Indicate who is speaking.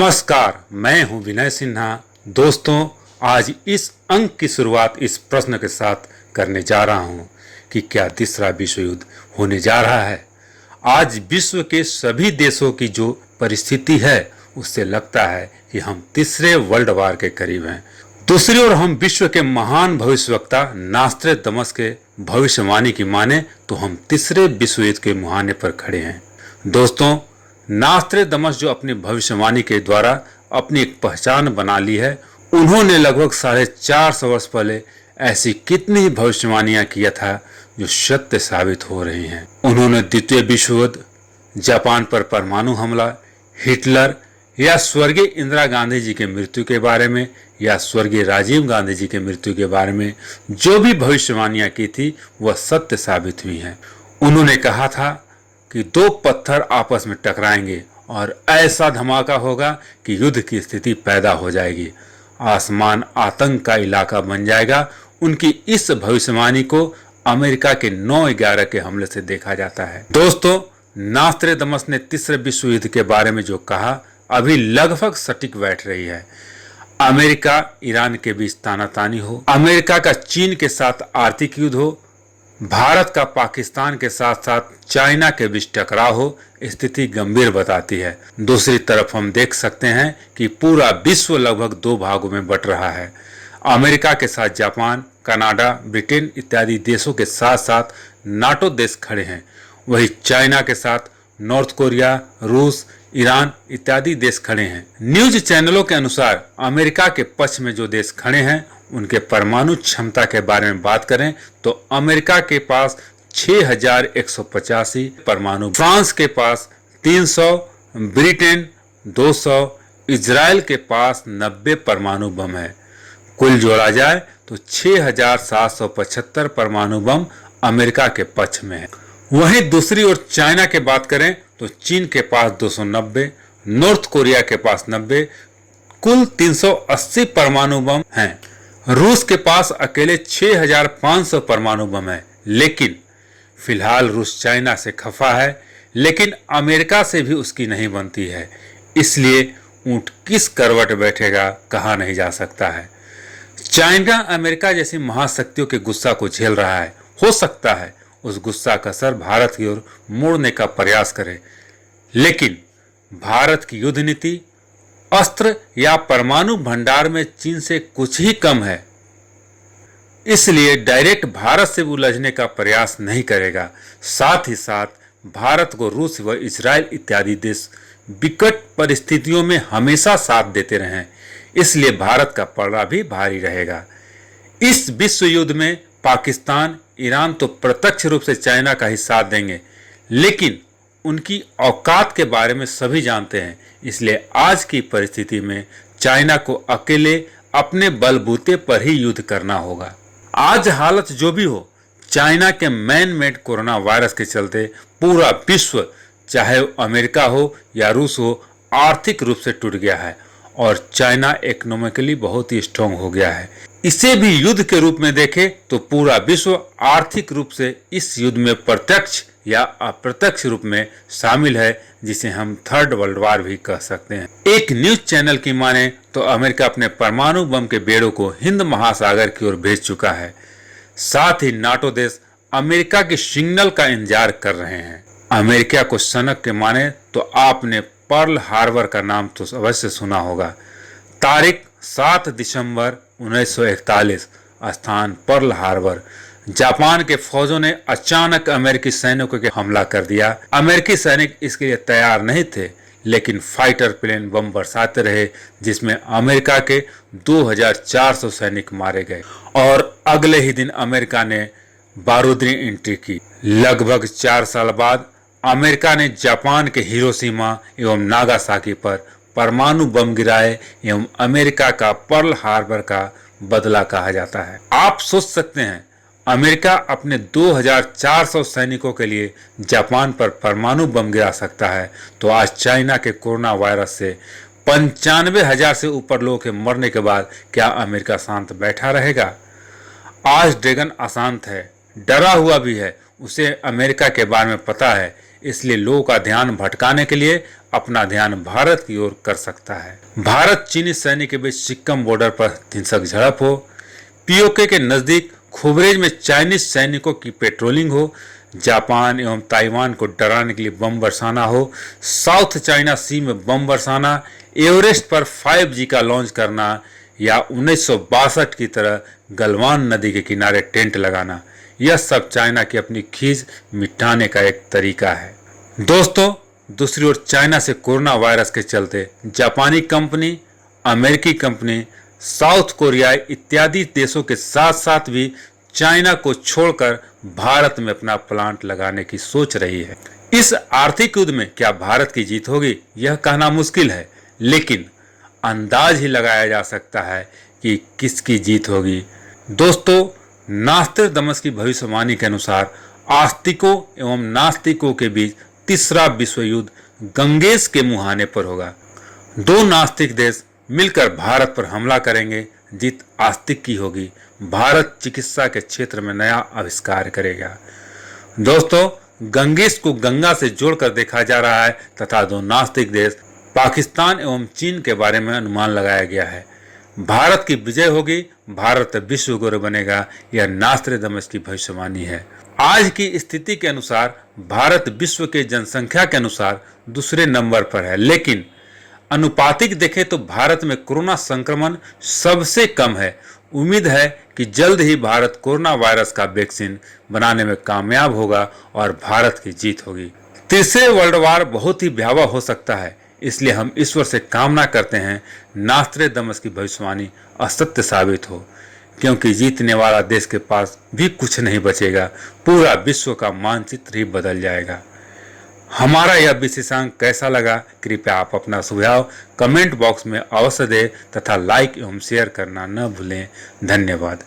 Speaker 1: नमस्कार, मैं हूं विनय सिन्हा। दोस्तों, आज इस अंक की शुरुआत इस प्रश्न के साथ करने जा रहा हूं कि क्या तीसरा विश्व युद्ध होने जा रहा है। आज विश्व के सभी देशों की जो परिस्थिति है उससे लगता है कि हम तीसरे वर्ल्ड वार के करीब हैं। दूसरी ओर हम विश्व के महान भविष्यवक्ता नास्ट्रेदमस के भविष्यवाणी की माने तो हम तीसरे विश्व युद्ध के मुहाने पर खड़े हैं। दोस्तों, नास्ट्रेदमस जो अपनी भविष्यवाणी के द्वारा अपनी एक पहचान बना ली है, उन्होंने लगभग 450 वर्ष पहले ऐसी कितनी ही भविष्यवाणियां किया था जो सत्य साबित हो रही हैं। उन्होंने द्वितीय विश्व युद्ध, जापान पर परमाणु हमला, हिटलर या स्वर्गीय इंदिरा गांधी जी के मृत्यु के बारे में या स्वर्गीय राजीव गांधी जी के मृत्यु के बारे में जो भी भविष्यवाणियां की थी वह सत्य साबित हुई हैं। उन्होंने कहा था कि दो पत्थर आपस में टकराएंगे और ऐसा धमाका होगा कि युद्ध की स्थिति पैदा हो जाएगी, आसमान आतंक का इलाका बन जाएगा। उनकी इस भविष्यवाणी को अमेरिका के 9/11 के हमले से देखा जाता है। दोस्तों, नास्ट्रेदमस ने तीसरे विश्व युद्ध के बारे में जो कहा अभी लगभग सटीक बैठ रही है। अमेरिका ईरान के बीच तानातानी हो, अमेरिका का चीन के साथ आर्थिक युद्ध हो, भारत का पाकिस्तान के साथ साथ चाइना के बीच टकराव हो, स्थिति गंभीर बताती है। दूसरी तरफ हम देख सकते हैं कि पूरा विश्व लगभग दो भागों में बट रहा है। अमेरिका के साथ जापान, कनाडा, ब्रिटेन इत्यादि देशों के साथ साथ नाटो देश खड़े हैं। वही चाइना के साथ नॉर्थ कोरिया, रूस, ईरान इत्यादि देश खड़े हैं। न्यूज चैनलों के अनुसार अमेरिका के पक्ष में जो देश खड़े हैं उनके परमाणु क्षमता के बारे में बात करें तो अमेरिका के पास 6185 परमाणु, फ्रांस के पास 300, ब्रिटेन 200, इजराइल के पास 90 परमाणु बम है। कुल जोड़ा जाए तो 6775 परमाणु बम अमेरिका के पक्ष में है। वहीं दूसरी ओर चाइना की बात करें तो चीन के पास 290, नॉर्थ कोरिया के पास 90, कुल 380 परमाणु बम हैं। रूस के पास अकेले 6500 परमाणु बम है। लेकिन फिलहाल रूस चाइना से खफा है, लेकिन अमेरिका से भी उसकी नहीं बनती है। इसलिए ऊंट किस करवट बैठेगा कहा नहीं जा सकता है। चाइना अमेरिका जैसी महाशक्तियों के गुस्सा को झेल रहा है। हो सकता है उस गुस्सा का असर भारत की ओर मोड़ने का प्रयास करे, लेकिन भारत की युद्ध नीति, अस्त्र या परमाणु भंडार में चीन से कुछ ही कम है, इसलिए डायरेक्ट भारत से उलझने का प्रयास नहीं करेगा। साथ ही साथ भारत को रूस व इजराइल इत्यादि देश विकट परिस्थितियों में हमेशा साथ देते रहे हैं, इसलिए भारत का पलड़ा भी भारी रहेगा। इस विश्व युद्ध में पाकिस्तान, ईरान तो प्रत्यक्ष रूप से चाइना का ही साथ देंगे, लेकिन उनकी औकात के बारे में सभी जानते हैं। इसलिए आज की परिस्थिति में चाइना को अकेले अपने बलबूते पर ही युद्ध करना होगा। आज हालत जो भी हो, चाइना के मैन मेड कोरोना वायरस के चलते पूरा विश्व, चाहे अमेरिका हो या रूस हो, आर्थिक रूप से टूट गया है और चाइना इकोनॉमिकली बहुत ही स्ट्रांग हो गया है। इसे भी युद्ध के रूप में देखें तो पूरा विश्व आर्थिक रूप से इस युद्ध में प्रत्यक्ष या अप्रत्यक्ष रूप में शामिल है, जिसे हम थर्ड वर्ल्ड वार भी कह सकते हैं। एक न्यूज चैनल की माने तो अमेरिका अपने परमाणु बम के बेड़ों को हिंद महासागर की ओर भेज चुका है। साथ ही नाटो देश अमेरिका के सिग्नल का इंतजार कर रहे हैं। अमेरिका को सनक के माने तो आपने पर्ल हार्बर का नाम तो अवश्य सुना होगा। तारीख 7 दिसंबर 1941, स्थान पर्ल हार्बर। जापान के फौजों ने अचानक अमेरिकी सैनिकों पर हमला कर दिया। अमेरिकी सैनिक इसके लिए तैयार नहीं थे, लेकिन फाइटर प्लेन बम बरसाते रहे, जिसमें अमेरिका के 2400 सैनिक मारे गए और अगले ही दिन अमेरिका ने बारूदी एंट्री की। लगभग 4 साल बाद अमेरिका ने जापान के हिरोशिमा एवं नागासाकी पर परमाणु बम गिराए एवं अमेरिका का पर्ल हार्बर का बदला कहा जाता है। आप सोच सकते हैं, अमेरिका अपने 2400 सैनिकों के लिए जापान पर परमाणु बम गिरा सकता है, तो आज चाइना के कोरोना वायरस से 95,000 से ऊपर लोगों के मरने के बाद क्या अमेरिका शांत बैठा रहेगा? आज ड्रैगन अशांत है, डरा हुआ भी है, उसे अमेरिका के बारे में पता है, इसलिए लोगों का ध्यान भटकाने के लिए अपना ध्यान भारत की ओर कर सकता है। भारत चीनी सैन्य के बीच सिक्किम बॉर्डर पर हिंसक झड़प हो, पीओके के नजदीक खुबरेज में चाइनीज सैनिकों की पेट्रोलिंग हो, जापान एवं ताइवान को डराने के लिए बम बरसाना हो, साउथ चाइना सी में बम बरसाना, एवरेस्ट पर 5G का लॉन्च करना या 1962 की तरह गलवान नदी के किनारे टेंट लगाना, यह सब चाइना की अपनी खींच मिटाने का एक तरीका है। दोस्तों, दूसरी ओर चाइना से कोरोना वायरस के चलते जापानी कंपनी, अमेरिकी कंपनी, साउथ कोरिया इत्यादि देशों के साथ साथ भी चाइना को छोड़कर भारत में अपना प्लांट लगाने की सोच रही है। इस आर्थिक युद्ध में क्या भारत की जीत होगी, यह कहना मुश्किल है, लेकिन अंदाज ही लगाया जा सकता है कि किसकी जीत होगी। दोस्तों, नास्ट्रेडमस की भविष्यवाणी के अनुसार आस्तिकों एवं नास्तिकों के बीच तीसरा विश्व युद्ध गंगेश के मुहाने पर होगा। दो नास्तिक देश मिलकर भारत पर हमला करेंगे, जीत आस्तिक की होगी। भारत चिकित्सा के क्षेत्र में नया आविष्कार करेगा। दोस्तों, गंगेश को गंगा से जोड़कर देखा जा रहा है तथा दो नास्तिक देश पाकिस्तान एवं चीन के बारे में अनुमान लगाया गया है। भारत की विजय होगी, भारत विश्व गुरु बनेगा, यह नास्ट्रेडमस की भविष्यवाणी है। आज की स्थिति के अनुसार भारत विश्व के जनसंख्या के अनुसार दूसरे नंबर पर है, लेकिन अनुपातिक देखें तो भारत में कोरोना संक्रमण सबसे कम है। उम्मीद है कि जल्द ही भारत कोरोना वायरस का वैक्सीन बनाने में कामयाब होगा और भारत की जीत होगी। तीसरे वर्ल्ड वार बहुत ही भयावह हो सकता है, इसलिए हम ईश्वर से कामना करते हैं नास्ट्रेडमस की भविष्यवाणी असत्य साबित हो, क्योंकि जीतने वाला देश के पास भी कुछ नहीं बचेगा, पूरा विश्व का मानचित्र ही बदल जाएगा। हमारा यह विशेषांक कैसा लगा, कृपया आप अपना सुझाव कमेंट बॉक्स में अवश्य दें तथा लाइक एवं शेयर करना न भूलें। धन्यवाद।